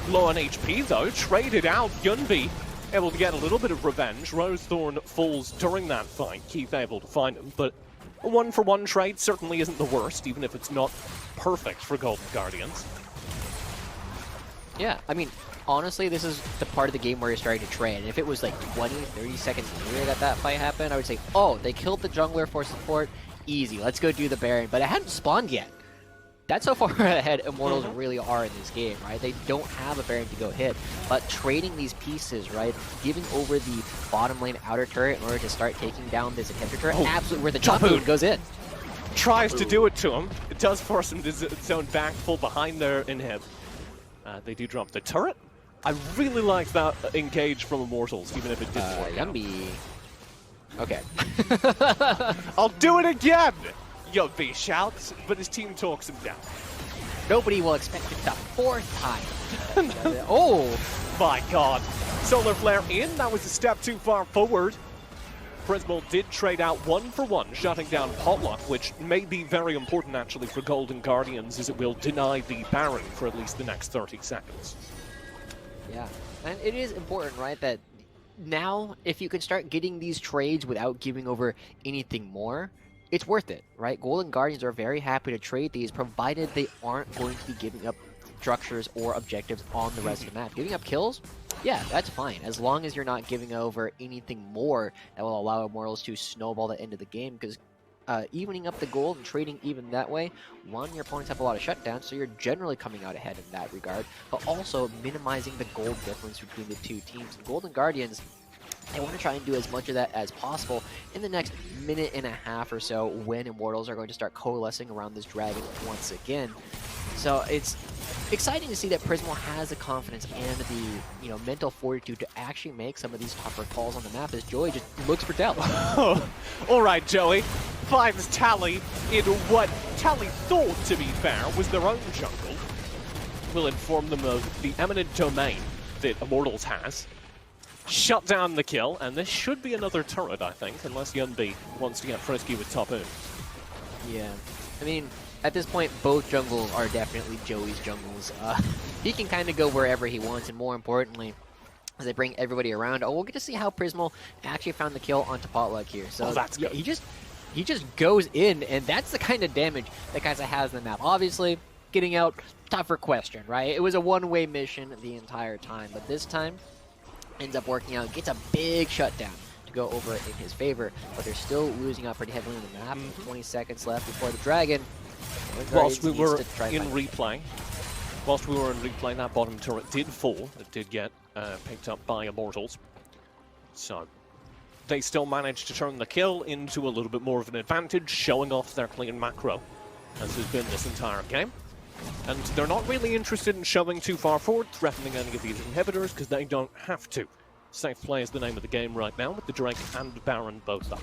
Low on HP though, traded out. Yunbi able to get a little bit of revenge. Rosethorn falls during that fight. Keith able to find him, but a one-for-one trade certainly isn't the worst, even if it's not perfect for Golden Guardians. Yeah, I mean, honestly, this is the part of the game where you're starting to trade. And if it was like 20, 30 seconds later that fight happened, I would say, oh, they killed the jungler for support. Easy, let's go do the Baron. But it hadn't spawned yet. That's how far ahead Immortals really are in this game, right? They don't have a Baron to go hit. But trading these pieces, right? Giving over the bottom lane outer turret in order to start taking down this inhibitor turret, absolutely where the Tapoon goes in. Tries to do it to him. It does force him to zone back, full behind their inhib. They do drop the turret. I really like that engage from Immortals, even if it didn't work out. Yunbi. Okay. I'll do it again! Youngby shouts, but his team talks him down. Nobody will expect it the fourth time. Oh! My god. Solar Flare in, that was a step too far forward. Prismal did trade out 1 for 1, shutting down Potluck, which may be very important actually for Golden Guardians, as it will deny the Baron for at least the next 30 seconds. Yeah, and it is important, right, that now if you can start getting these trades without giving over anything more, it's worth it, right? Golden Guardians are very happy to trade these, provided they aren't going to be giving up structures or objectives on the rest of the map. Giving up kills? Yeah, that's fine, as long as you're not giving over anything more that will allow Immortals to snowball the end of the game, because evening up the gold and trading even that way, one, your opponents have a lot of shutdowns, so you're generally coming out ahead in that regard, but also minimizing the gold difference between the two teams. And Golden Guardians, they want to try and do as much of that as possible in the next minute and a half or so, when Immortals are going to start coalescing around this dragon once again. So it's exciting to see that Prismal has the confidence and the mental fortitude to actually make some of these tougher calls on the map, as Joey just looks for Tell. All right, Joey finds Tally in what Tally thought, to be fair, was their own jungle. We'll inform them of the eminent domain that Immortals has. Shut down the kill, and this should be another turret, I think, unless Yunbi wants to get frisky with Top Moon. Yeah, I mean, at this point, both jungles are definitely Joey's jungles. He can kind of go wherever he wants, and more importantly, as they bring everybody around, we'll get to see how Prismal actually found the kill onto Potluck here. So that's good. Yeah, he just goes in, and that's the kind of damage that Kai'Sa has in the map. Obviously, getting out, tougher question, right? It was a one-way mission the entire time, but this time, ends up working out, gets a big shutdown to go over in his favor, but they're still losing out pretty heavily on the map. 20 seconds left before the dragon. Whilst we were in replay, that bottom turret did fall. It did get picked up by Immortals. So they still managed to turn the kill into a little bit more of an advantage, showing off their clean macro, as has been this entire game. And they're not really interested in shoving too far forward, threatening any of these inhibitors, because they don't have to. Safe play is the name of the game right now, with the Drake and Baron both up.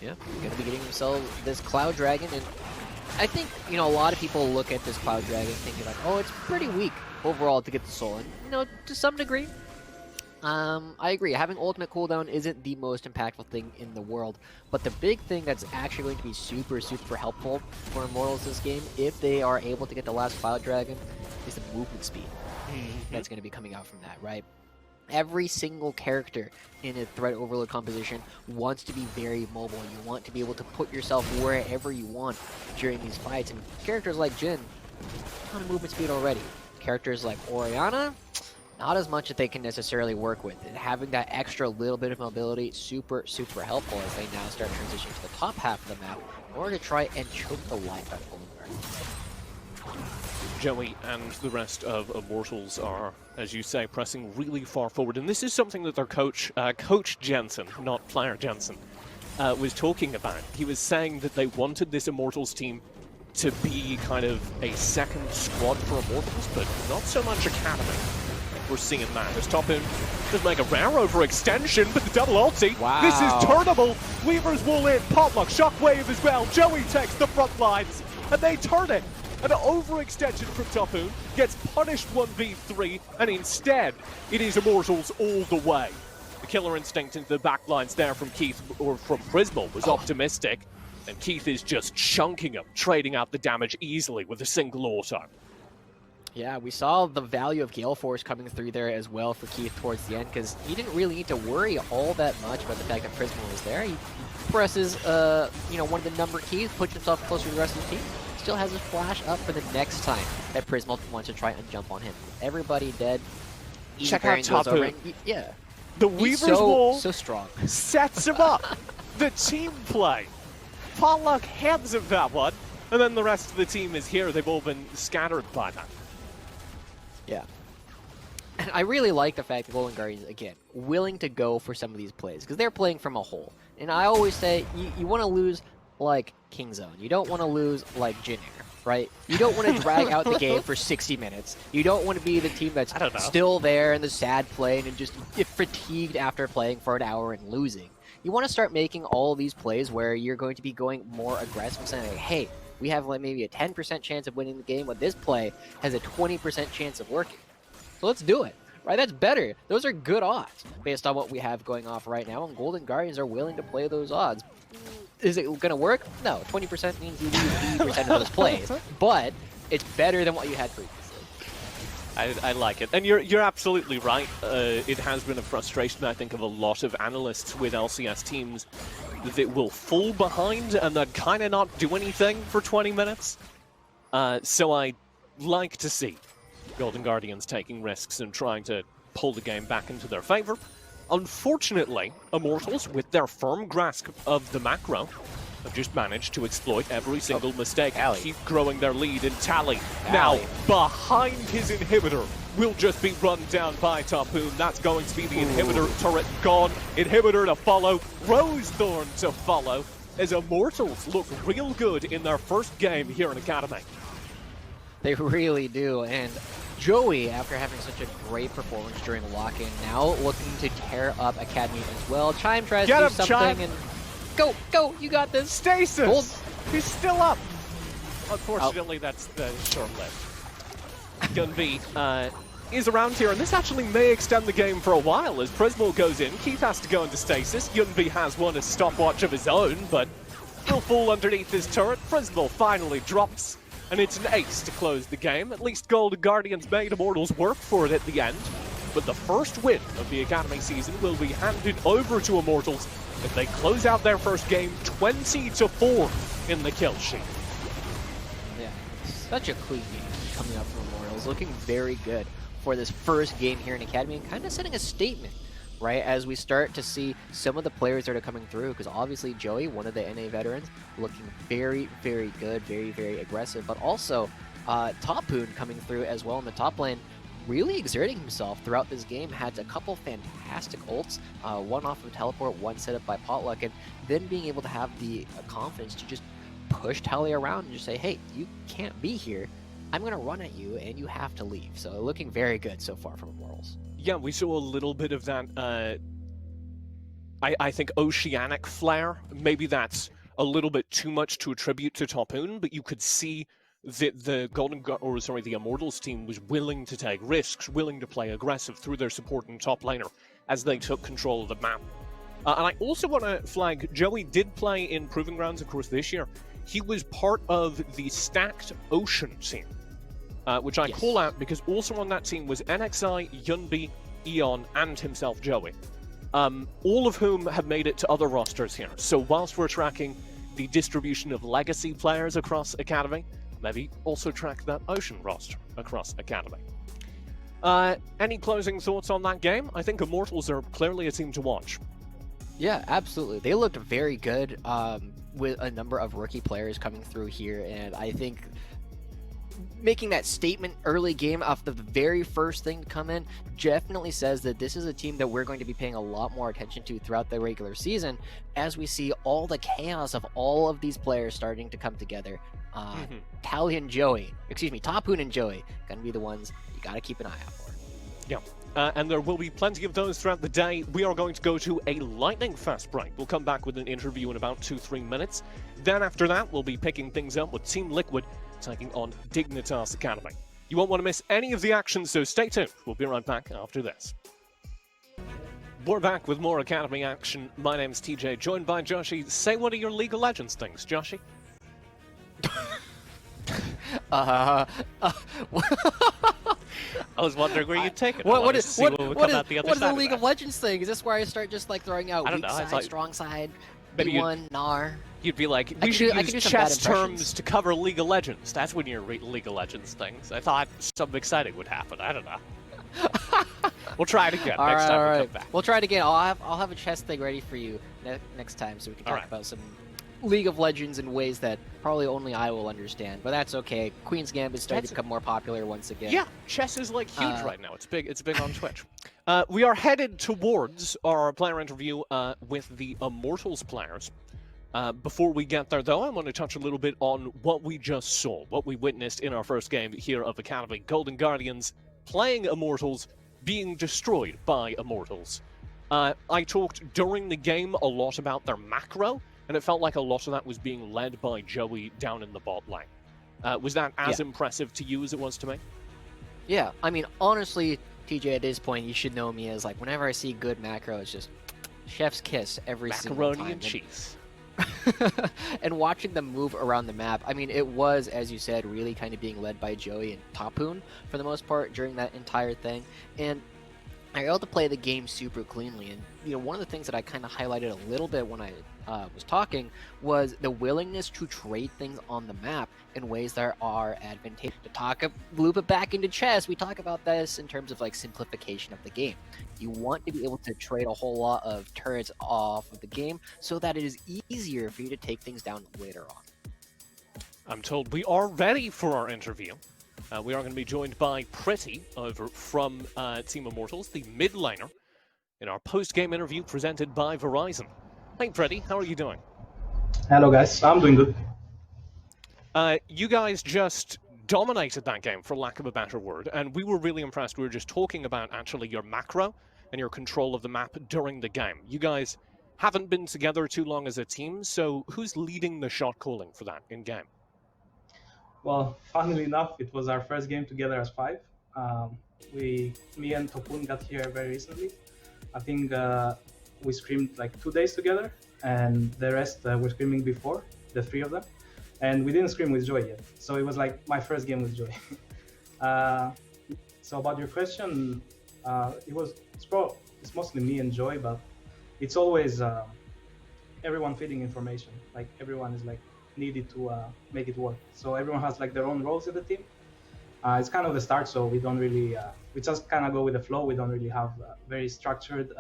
Yeah, going to be getting themselves this Cloud Dragon, and I think, a lot of people look at this Cloud Dragon thinking like, oh, it's pretty weak overall to get the soul, and to some degree, I agree. Having ultimate cooldown isn't the most impactful thing in the world, but the big thing that's actually going to be super, super helpful for Immortals this game, if they are able to get the last Cloud Dragon, is the movement speed that's going to be coming out from that, right? Every single character in a threat overload composition wants to be very mobile. You want to be able to put yourself wherever you want during these fights, and characters like Jhin, a ton of movement speed already. Characters like Orianna, not as much that they can necessarily work with. And having that extra little bit of mobility, super, super helpful as they now start transitioning to the top half of the map in order to try and choke the life out of Golden Guardians. Joey and the rest of Immortals are, as you say, pressing really far forward. And this is something that their coach, Coach Jensen, not Player Jensen, was talking about. He was saying that they wanted this Immortals team to be kind of a second squad for Immortals, but not so much Academy. We're seeing that as Top Moon does make a rare overextension, but the double ulti. Wow. This is turnable. Weaver's Wool in, Potluck, Shockwave as well. Joey takes the front lines, and they turn it. An overextension from Top Moon gets punished 1v3, and instead, it is Immortals all the way. The killer instinct into the back lines there from Keith, or from Prismal, was optimistic, and Keith is just chunking him, trading out the damage easily with a single auto. Yeah, we saw the value of Gale Force coming through there as well for Keith towards the end, because he didn't really need to worry all that much about the fact that Prismal was there. He presses, one of the number keys, puts himself closer to the rest of the team, still has his flash up for the next time that Prismal wants to try and jump on him. Everybody dead. Check out Top Moon. Yeah. The Weaver's Wall so strong. Sets him up. The team play. Potluck hands him that one, and then the rest of the team is here. They've all been scattered by that. Yeah. And I really like the fact that Golden Guardians, again, willing to go for some of these plays, because they're playing from a hole. And I always say, you want to lose like Kingzone. You don't want to lose like Jhin Air. right? You don't want to drag out the game for 60 minutes. You don't want to be the team that's still there in the sad plane and just get fatigued after playing for an hour and losing. You want to start making all these plays where you're going to be going more aggressive, saying, hey, we have like maybe a 10% chance of winning the game, but this play has a 20% chance of working. So let's do it. Right, that's better. Those are good odds based on what we have going off right now, and Golden Guardians are willing to play those odds. Is it going to work? No, 20% means you lose 80% of those plays, but it's better than what you had previously. I like it, and you're absolutely right. It has been a frustration, I think, of a lot of analysts with LCS teams that will fall behind and then kind of not do anything for 20 minutes. So I like to see Golden Guardians taking risks and trying to pull the game back into their favor. Unfortunately, Immortals, with their firm grasp of the macro, have just managed to exploit every single mistake and keep growing their lead in Tally. Now, behind his inhibitor will just be run down by Tapoon. That's going to be the inhibitor turret gone. Inhibitor to follow, Rosethorn to follow, as Immortals look real good in their first game here in Academy. They really do, and Joey, after having such a great performance during lock-in, now looking to tear up Academy as well. Chime tries to do something, and go, you got this. Stasis! Gold. He's still up! Unfortunately, that's short-lived. Gunby is around here, and this actually may extend the game for a while as Prismal goes in. Keith has to go into stasis. Yunbi has one as stopwatch of his own, but will fall underneath his turret. Prismal finally drops, and it's an ace to close the game. At least Golden Guardians made Immortals work for it at the end. But the first win of the Academy season will be handed over to Immortals as they close out their first game 20-4 in the kill sheet. Yeah, such a clean game coming up from Immortals. Looking very good for this first game here in Academy and kind of setting a statement, right, as we start to see some of the players that are coming through, because obviously Joey, one of the NA veterans, looking very, very good, very, very aggressive, but also Tapoon coming through as well in the top lane, really exerting himself throughout this game, had a couple fantastic ults, one off of teleport, one set up by Potluck, and then being able to have the confidence to just push Tally around and just say, hey, you can't be here, I'm going to run at you and you have to leave. So looking very good so far from Immortals. Yeah, we saw a little bit of that, I think, oceanic flair. Maybe that's a little bit too much to attribute to Tapoon, but you could see that the the Immortals team was willing to take risks, willing to play aggressive through their support and top laner as they took control of the map. And I also want to flag, Joey did play in Proving Grounds, of course, this year. He was part of the stacked Ocean team, which I call out because also on that team was NXI, Yunbi, Eon, and himself, Joey. All of whom have made it to other rosters here. So whilst we're tracking the distribution of legacy players across Academy, maybe also track that Ocean roster across Academy. Any closing thoughts on that game? I think Immortals are clearly a team to watch. Yeah, absolutely. They looked very good with a number of rookie players coming through here, and I think making that statement early game off the very first thing to come in definitely says that this is a team that we're going to be paying a lot more attention to throughout the regular season as we see all the chaos of all of these players starting to come together. Tally and Joey, Tapoon and Joey, gonna be the ones you gotta keep an eye out for. Yeah. And there will be plenty of those throughout the day. We are going to go to a lightning fast break. We'll come back with an interview in about 2-3 minutes. Then after that, we'll be picking things up with Team Liquid taking on Dignitas Academy. You won't want to miss any of the action, so stay tuned. We'll be right back after this. We're back with more Academy action. My name's TJ, joined by Joshi. Say one of your League of Legends things, Joshi. I was wondering where you'd take it. What is the League of Legends thing? Is this where I start just like throwing out weak side, strong side, B1, Gnar? You'd be like, we should use chess terms to cover League of Legends. That's when you're League of Legends things. I thought something exciting would happen. I don't know. We'll try it again next time we come back. We'll try it again. I'll have a chess thing ready for you next time so we can talk about some League of Legends in ways that probably only I will understand, but that's okay. Queen's Gambit is starting to become more popular once again. Yeah, chess is like huge right now. It's big on Twitch. We are headed towards our player interview with the Immortals players. Before we get there, though, I want to touch a little bit on what we just saw, what we witnessed in our first game here of Academy. Golden Guardians playing Immortals, being destroyed by Immortals. I talked during the game a lot about their macro, and it felt like a lot of that was being led by Joey down in the bot lane. Was that as impressive to you as it was to me? Yeah, I mean, honestly, TJ, at this point, you should know me as, like, whenever I see good macro, it's just chef's kiss every single time. Macaroni and cheese. And watching them move around the map, I mean, it was, as you said, really kind of being led by Joey and Tapoon for the most part during that entire thing. And I able to play the game super cleanly. And, you know, one of the things that I kind of highlighted a little bit when I was talking was the willingness to trade things on the map in ways that are advantageous. To loop it back into chess, we talk about this in terms of like simplification of the game. You want to be able to trade a whole lot of turrets off of the game so that it is easier for you to take things down later on. I'm told we are ready for our interview. We are going to be joined by Pretty over from Team Immortals, the mid laner, in our post-game interview presented by Verizon. Hey, Pretty, how are you doing? Hello, guys. I'm doing good. You guys just dominated that game, for lack of a better word, and we were really impressed. We were just talking about actually your macro and your control of the map during the game. You guys haven't been together too long as a team, so who's leading the shot calling for that in-game? Well, funnily enough, it was our first game together as five. Me and Topun got here very recently. I think we scrimmed like 2 days together, and the rest were scrimming before, the three of them. And we didn't scrim with Joy yet. So it was like my first game with Joy. So about your question, it's mostly me and Joy, but it's always everyone feeding information. Like everyone is like needed to make it work. So everyone has like their own roles in the team. It's kind of the start, so we don't really, we just kind of go with the flow. We don't really have very structured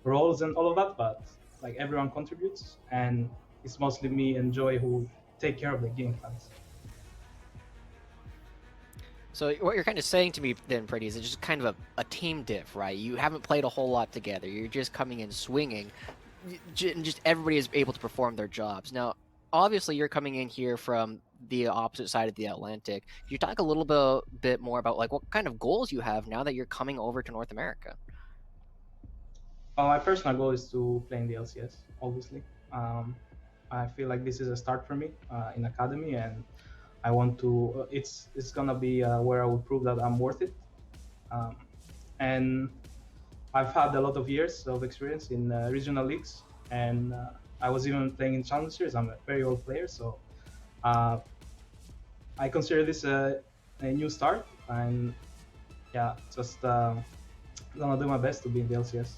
roles and all of that, but like everyone contributes, and it's mostly me and Joy who take care of the game plans. So what you're kind of saying to me then, Pretty, is it's just kind of a team diff, right? You haven't played a whole lot together. You're just coming in swinging, and just everybody is able to perform their jobs. Now, obviously, you're coming in here from the opposite side of the Atlantic. Can you talk a little bit more about like what kind of goals you have now that you're coming over to North America? Well, my personal goal is to play in the LCS, obviously. I feel like this is a start for me in Academy, and I want to. It's gonna be where I will prove that I'm worth it. And I've had a lot of years of experience in regional leagues, and I was even playing in challengers. I'm a very old player, so I consider this a new start, and yeah, just gonna do my best to be in the LCS.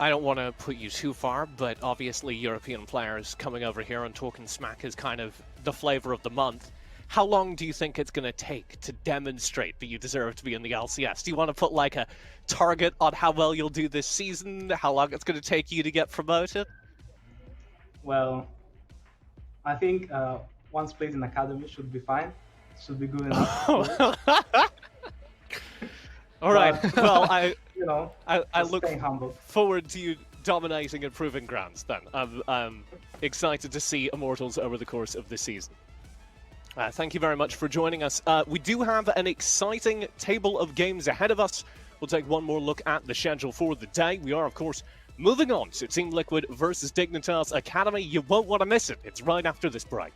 I don't want to put you too far, but obviously European players coming over here and talking smack is kind of the flavor of the month. How long do you think it's going to take to demonstrate that you deserve to be in the LCS? Do you want to put like a target on how well you'll do this season? How long it's going to take you to get promoted? Well, I think once played in Academy should be fine. Should be good enough. All right. Well, I look forward to you dominating and proving grounds then. I'm excited to see Immortals over the course of the season. Thank you very much for joining us. We do have an exciting table of games ahead of us. We'll take one more look at the schedule for the day. We are, of course, moving on to Team Liquid versus Dignitas Academy. You won't want to miss it. It's right after this break.